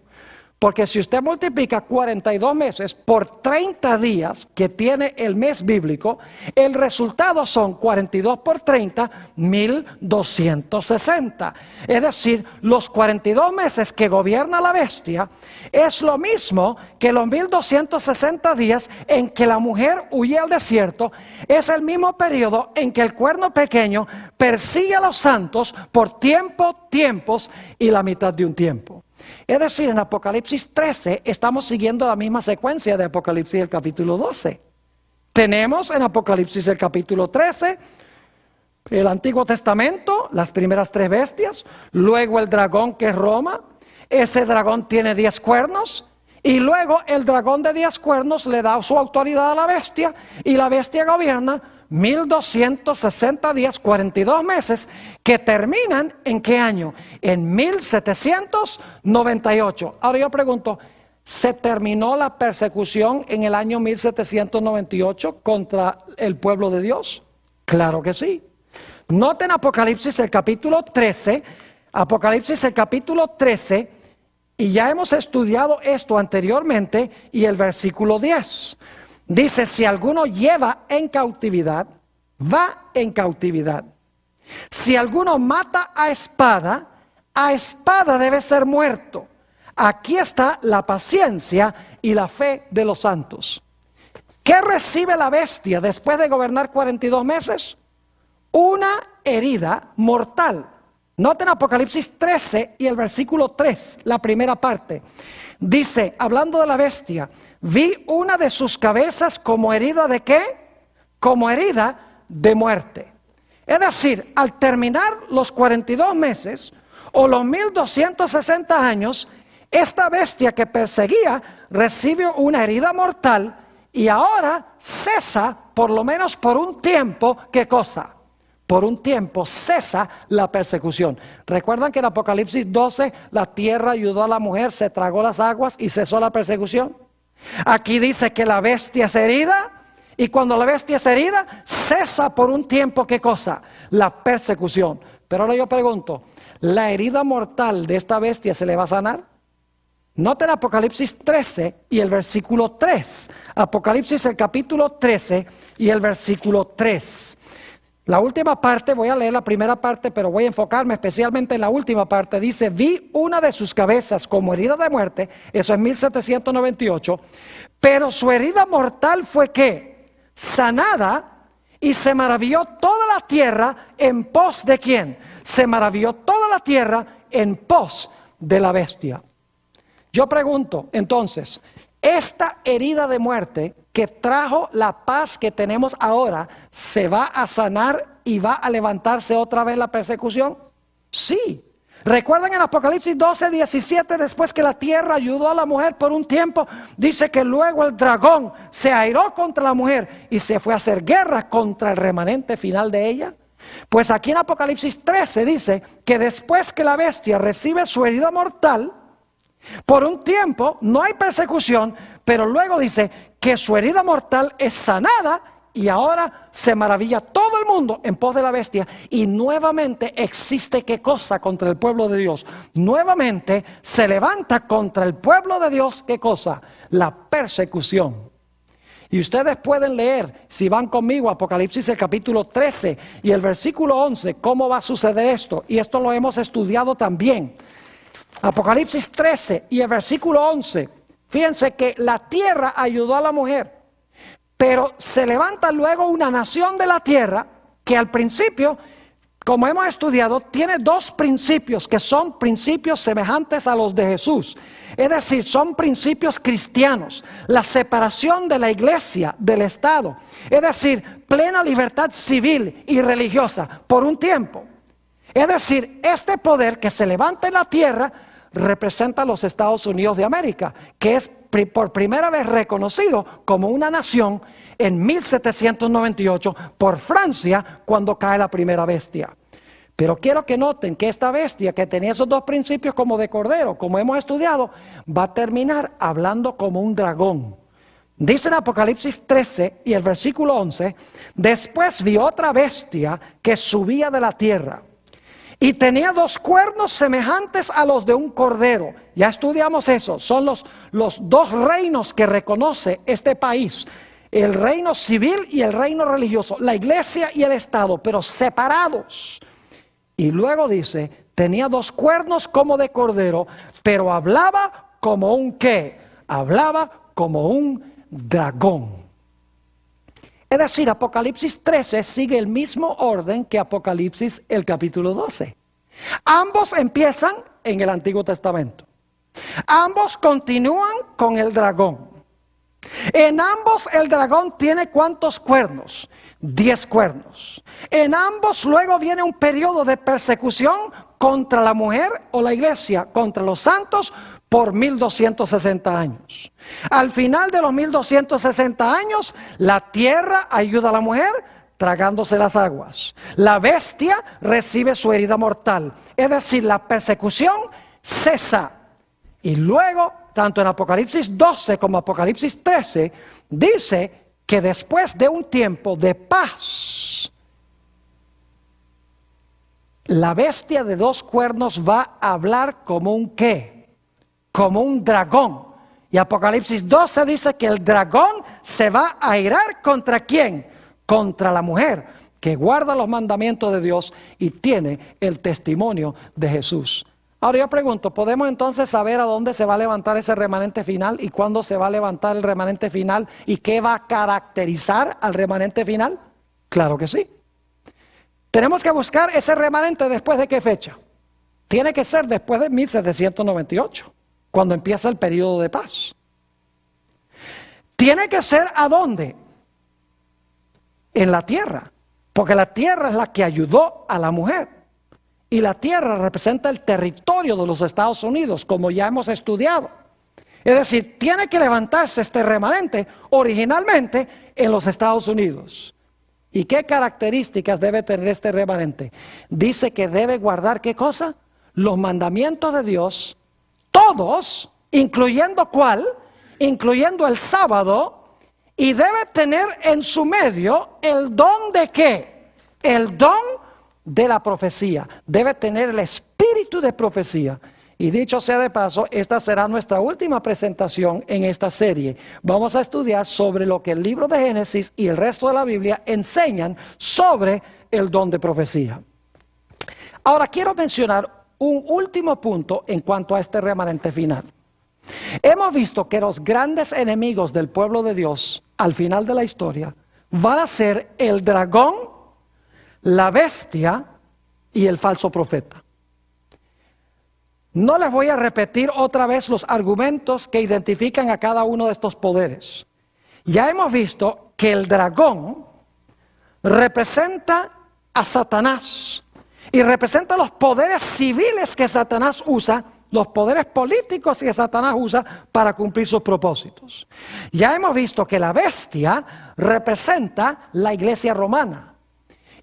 Porque si usted multiplica 42 meses por 30 días que tiene el mes bíblico, el resultado son 42 por 30, 1260. Es decir, los 42 meses que gobierna la bestia es lo mismo que los 1260 días en que la mujer huye al desierto. Es el mismo periodo en que el cuerno pequeño persigue a los santos por tiempos y la mitad de un tiempo. Es decir, en Apocalipsis 13 estamos siguiendo la misma secuencia de Apocalipsis el capítulo 12. Tenemos en Apocalipsis el capítulo 13 el Antiguo Testamento, las primeras 3 bestias, luego el dragón que es Roma. Ese dragón tiene 10 cuernos y luego el dragón de 10 cuernos le da su autoridad a la bestia y la bestia gobierna 1260 días, 42 meses, que terminan ¿en qué año? En 1798. Ahora yo pregunto, ¿se terminó la persecución en el año 1798 contra el pueblo de Dios? Claro que sí. Noten Apocalipsis el capítulo 13, y ya hemos estudiado esto anteriormente, y el versículo 10. Dice, si alguno lleva en cautividad, va en cautividad. Si alguno mata a espada debe ser muerto. Aquí está la paciencia y la fe de los santos. ¿Qué recibe la bestia después de gobernar 42 meses? Una herida mortal. Noten Apocalipsis 13 y el versículo 3, la primera parte. Dice, hablando de la bestia, vi una de sus cabezas como herida ¿de qué? Como herida de muerte. Es decir, al terminar los 42 meses o los 1260 años, esta bestia que perseguía recibe una herida mortal y ahora cesa, por lo menos por un tiempo, ¿qué cosa? Por un tiempo cesa la persecución. ¿Recuerdan que en Apocalipsis 12 la tierra ayudó a la mujer, se tragó las aguas y cesó la persecución? Aquí dice que la bestia es herida y cuando la bestia es herida cesa por un tiempo, ¿qué cosa? La persecución. Pero ahora yo pregunto, ¿la herida mortal de esta bestia se le va a sanar? Noten Apocalipsis 13 y el versículo 3. Apocalipsis el capítulo 13 y el versículo 3. La última parte, voy a leer la primera parte, pero voy a enfocarme especialmente en la última parte. Dice, vi una de sus cabezas como herida de muerte, eso es 1798, pero su herida mortal fue ¿qué? Sanada, y se maravilló toda la tierra en pos de ¿quién? Se maravilló toda la tierra en pos de la bestia. Yo pregunto, entonces, esta herida de muerte que trajo la paz que tenemos ahora, ¿se va a sanar y va a levantarse otra vez la persecución? Sí. ¿Recuerdan en Apocalipsis 12, 17, después que la tierra ayudó a la mujer por un tiempo, dice que luego el dragón se airó contra la mujer y se fue a hacer guerra contra el remanente final de ella? Pues aquí en Apocalipsis 13 dice que después que la bestia recibe su herida mortal, por un tiempo no hay persecución, pero luego dice que su herida mortal es sanada y ahora se maravilla todo el mundo en pos de la bestia y nuevamente existe ¿qué cosa? Contra el pueblo de Dios. Nuevamente se levanta contra el pueblo de Dios ¿qué cosa? La persecución. Y ustedes pueden leer, si van conmigo, Apocalipsis el capítulo 13 y el versículo 11, cómo va a suceder esto. Y esto lo hemos estudiado también. Apocalipsis 13 y el versículo 11. Fíjense que la tierra ayudó a la mujer. Pero se levanta luego una nación de la tierra que al principio, como hemos estudiado, tiene dos principios que son principios semejantes a los de Jesús. Es decir, son principios cristianos. La separación de la iglesia del Estado. Es decir, plena libertad civil y religiosa por un tiempo. Es decir, este poder que se levanta en la tierra representa a los Estados Unidos de América, que es por primera vez reconocido como una nación en 1798 por Francia cuando cae la primera bestia. Pero quiero que noten que esta bestia que tenía esos dos principios como de cordero, como hemos estudiado, va a terminar hablando como un dragón. Dice en Apocalipsis 13 y el versículo 11, después vi otra bestia que subía de la tierra. Y tenía dos cuernos semejantes a los de un cordero. Ya estudiamos eso. Son los dos reinos que reconoce este país. El reino civil y el reino religioso. La iglesia y el Estado, pero separados. Y luego dice, tenía dos cuernos como de cordero, pero hablaba como un ¿qué? Hablaba como un dragón. Es decir, Apocalipsis 13 sigue el mismo orden que Apocalipsis el capítulo 12. Ambos empiezan en el Antiguo Testamento. Ambos continúan con el dragón. En ambos el dragón tiene ¿cuántos cuernos? 10 cuernos. En ambos luego viene un periodo de persecución contra la mujer o la iglesia, contra los santos, por 1260 años. Al final de los 1260 años, la tierra ayuda a la mujer tragándose las aguas. La bestia recibe su herida mortal. Es decir, la persecución cesa. Y luego, tanto en Apocalipsis 12 como Apocalipsis 13, dice que después de un tiempo de paz, la bestia de dos cuernos va a hablar como un ¿qué? Como un dragón. Y Apocalipsis 12 dice que el dragón se va a irar ¿contra quién? Contra la mujer que guarda los mandamientos de Dios y tiene el testimonio de Jesús. Ahora yo pregunto, ¿podemos entonces saber a dónde se va a levantar ese remanente final y cuándo se va a levantar el remanente final y qué va a caracterizar al remanente final? Claro que sí. Tenemos que buscar ese remanente después de qué fecha. Tiene que ser después de 1798. Cuando empieza el periodo de paz. Tiene que ser ¿a dónde? En la tierra. Porque la tierra es la que ayudó a la mujer. Y la tierra representa el territorio de los Estados Unidos, como ya hemos estudiado. Es decir, tiene que levantarse este remanente originalmente en los Estados Unidos. ¿Y qué características debe tener este remanente? Dice que debe guardar ¿qué cosa? Los mandamientos de Dios. Todos, incluyendo ¿cuál? Incluyendo el sábado, y debe tener en su medio el don de ¿qué? El don de la profecía. Debe tener el espíritu de profecía. Y dicho sea de paso, esta será nuestra última presentación en esta serie. Vamos a estudiar sobre lo que el libro de Génesis y el resto de la Biblia enseñan sobre el don de profecía. Ahora quiero mencionar un último punto en cuanto a este remanente final. Hemos visto que los grandes enemigos del pueblo de Dios al final de la historia van a ser el dragón, la bestia y el falso profeta. No les voy a repetir otra vez los argumentos que identifican a cada uno de estos poderes. Ya hemos visto que el dragón representa a Satanás. Y representa los poderes civiles que Satanás usa, los poderes políticos que Satanás usa para cumplir sus propósitos. Ya hemos visto que la bestia representa la iglesia romana.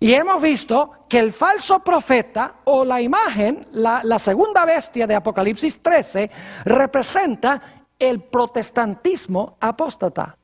Y hemos visto que el falso profeta o la imagen, la segunda bestia de Apocalipsis 13, representa el protestantismo apóstata.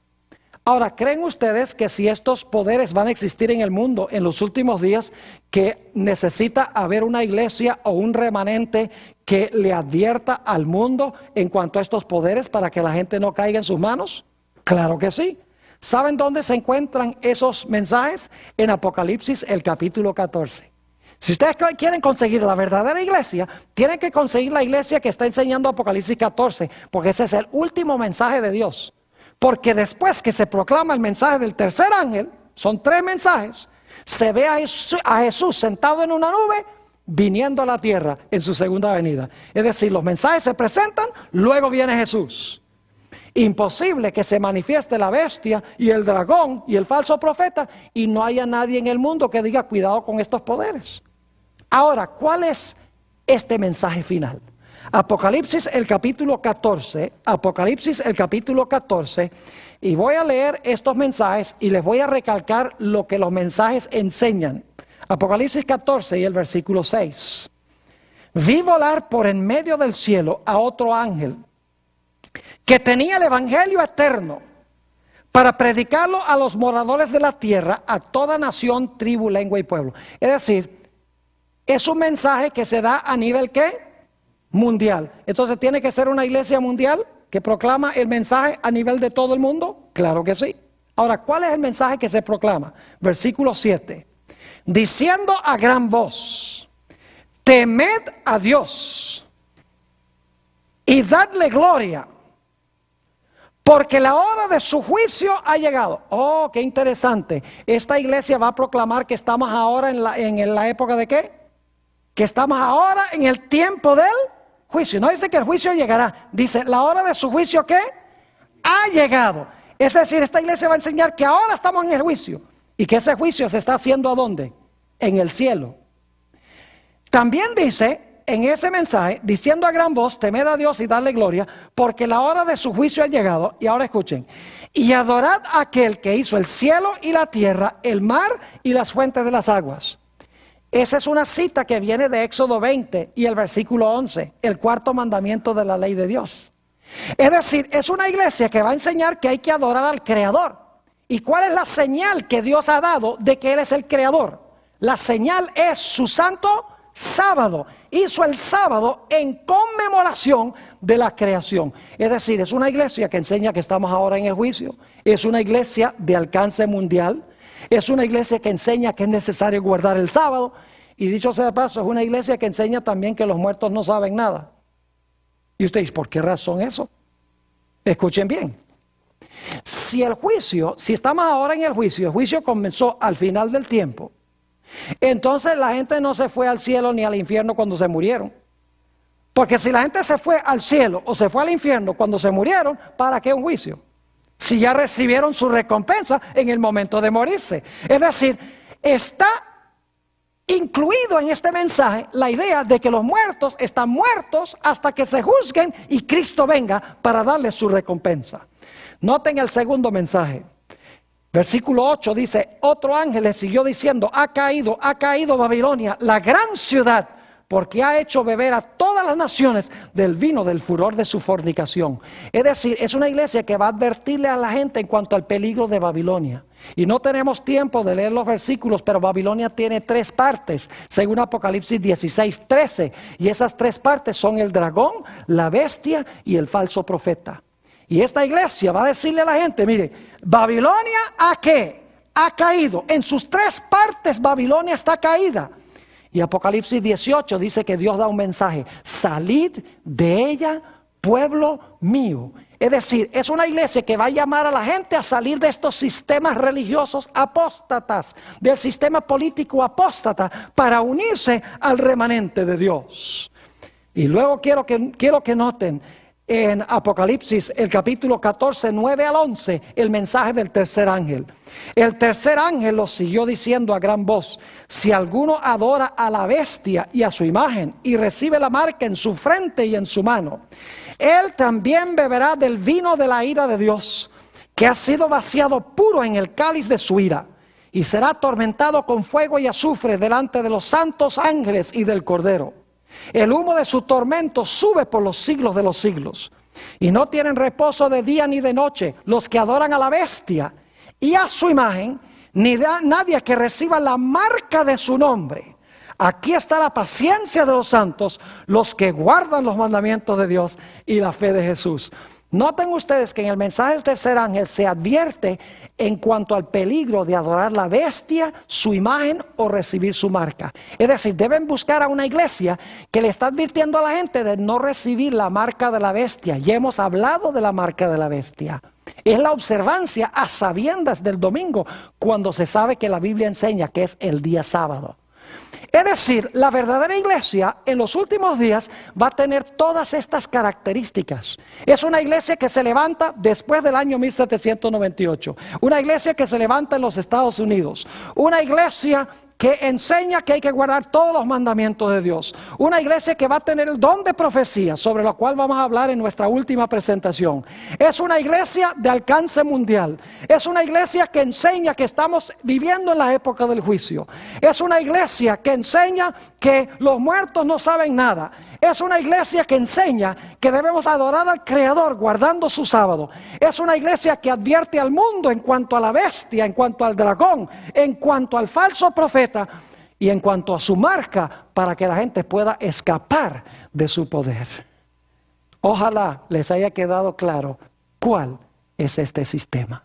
Ahora, ¿creen ustedes que si estos poderes van a existir en el mundo en los últimos días, que necesita haber una iglesia o un remanente que le advierta al mundo en cuanto a estos poderes para que la gente no caiga en sus manos? Claro que sí. ¿Saben dónde se encuentran esos mensajes? En Apocalipsis, el capítulo 14. Si ustedes quieren conseguir la verdadera iglesia, tienen que conseguir la iglesia que está enseñando Apocalipsis 14, porque ese es el último mensaje de Dios. Porque después que se proclama el mensaje del tercer ángel, son 3 mensajes, se ve a Jesús sentado en una nube, viniendo a la tierra en su segunda venida. Es decir, los mensajes se presentan, luego viene Jesús. Imposible que se manifieste la bestia y el dragón y el falso profeta y no haya nadie en el mundo que diga cuidado con estos poderes. Ahora, ¿cuál es este mensaje final? Apocalipsis el capítulo 14, Apocalipsis el capítulo 14, y voy a leer estos mensajes y les voy a recalcar lo que los mensajes enseñan. Apocalipsis 14 y el versículo 6. Vi volar por en medio del cielo a otro ángel que tenía el evangelio eterno para predicarlo a los moradores de la tierra, a toda nación, tribu, lengua y pueblo. Es decir, es un mensaje que se da a nivel ¿qué? Mundial. Entonces, ¿tiene que ser una iglesia mundial que proclama el mensaje a nivel de todo el mundo? Claro que sí. Ahora, ¿cuál es el mensaje que se proclama? Versículo 7. Diciendo a gran voz, temed a Dios y dadle gloria, porque la hora de su juicio ha llegado. Oh, qué interesante. Esta iglesia va a proclamar que estamos ahora en la época de ¿qué? Que estamos ahora en el tiempo del juicio. No dice que el juicio llegará. Dice, la hora de su juicio ¿qué? Ha llegado. Es decir, esta iglesia va a enseñar que ahora estamos en el juicio. Y que ese juicio se está haciendo ¿a dónde? En el cielo. También dice en ese mensaje, diciendo a gran voz, temed a Dios y dadle gloria, porque la hora de su juicio ha llegado. Y ahora escuchen, y adorad a aquel que hizo el cielo y la tierra, el mar y las fuentes de las aguas. Esa es una cita que viene de Éxodo 20 y el versículo 11, el cuarto mandamiento de la ley de Dios. Es decir, es una iglesia que va a enseñar que hay que adorar al Creador. ¿Y cuál es la señal que Dios ha dado de que Él es el Creador? La señal es su santo sábado. Hizo el sábado en conmemoración de la creación. Es decir, es una iglesia que enseña que estamos ahora en el juicio. Es una iglesia de alcance mundial. Es una iglesia que enseña que es necesario guardar el sábado. Y dicho sea de paso, es una iglesia que enseña también que los muertos no saben nada. Y usted dice, ¿por qué razón eso? Escuchen bien. Si estamos ahora en el juicio comenzó al final del tiempo, entonces la gente no se fue al cielo ni al infierno cuando se murieron. Porque si la gente se fue al cielo o se fue al infierno cuando se murieron, ¿para qué un juicio? Si ya recibieron su recompensa en el momento de morirse. Es decir, está incluido en este mensaje la idea de que los muertos están muertos hasta que se juzguen y Cristo venga para darles su recompensa. Noten el segundo mensaje. Versículo 8 dice, otro ángel le siguió diciendo, ha caído Babilonia, la gran ciudad, porque ha hecho beber a todas las naciones del vino del furor de su fornicación. Es decir, es una iglesia que va a advertirle a la gente en cuanto al peligro de Babilonia. Y no tenemos tiempo de leer los versículos, pero Babilonia tiene 3 partes, según Apocalipsis 16:13. Y esas 3 partes son el dragón, la bestia y el falso profeta. Y esta iglesia va a decirle a la gente, mire, Babilonia ha caído. En sus 3 partes Babilonia está caída. Y Apocalipsis 18 dice que Dios da un mensaje, salid de ella, pueblo mío. Es decir, es una iglesia que va a llamar a la gente a salir de estos sistemas religiosos apóstatas, del sistema político apóstata, para unirse al remanente de Dios. Y luego quiero que noten en Apocalipsis, el capítulo 14, 9 al 11, el mensaje del tercer ángel. El tercer ángel lo siguió diciendo a gran voz, si alguno adora a la bestia y a su imagen y recibe la marca en su frente y en su mano, él también beberá del vino de la ira de Dios, que ha sido vaciado puro en el cáliz de su ira, y será atormentado con fuego y azufre delante de los santos ángeles y del Cordero. El humo de su tormento sube por los siglos de los siglos. Y no tienen reposo de día ni de noche los que adoran a la bestia y a su imagen, ni nadie que reciba la marca de su nombre. Aquí está la paciencia de los santos, los que guardan los mandamientos de Dios y la fe de Jesús. Noten ustedes que en el mensaje del tercer ángel se advierte en cuanto al peligro de adorar la bestia, su imagen o recibir su marca. Es decir, deben buscar a una iglesia que le está advirtiendo a la gente de no recibir la marca de la bestia. Ya hemos hablado de la marca de la bestia. Es la observancia a sabiendas del domingo, cuando se sabe que la Biblia enseña que es el día sábado. Es decir, la verdadera iglesia en los últimos días va a tener todas estas características. Es una iglesia que se levanta después del año 1798. Una iglesia que se levanta en los Estados Unidos. Una iglesia que enseña que hay que guardar todos los mandamientos de Dios. Una iglesia que va a tener el don de profecía, sobre lo cual vamos a hablar en nuestra última presentación. Es una iglesia de alcance mundial. Es una iglesia que enseña que estamos viviendo en la época del juicio. Es una iglesia que enseña que los muertos no saben nada. Es una iglesia que enseña que debemos adorar al Creador guardando su sábado. Es una iglesia que advierte al mundo en cuanto a la bestia, en cuanto al dragón, en cuanto al falso profeta y en cuanto a su marca, para que la gente pueda escapar de su poder. Ojalá les haya quedado claro cuál es este sistema.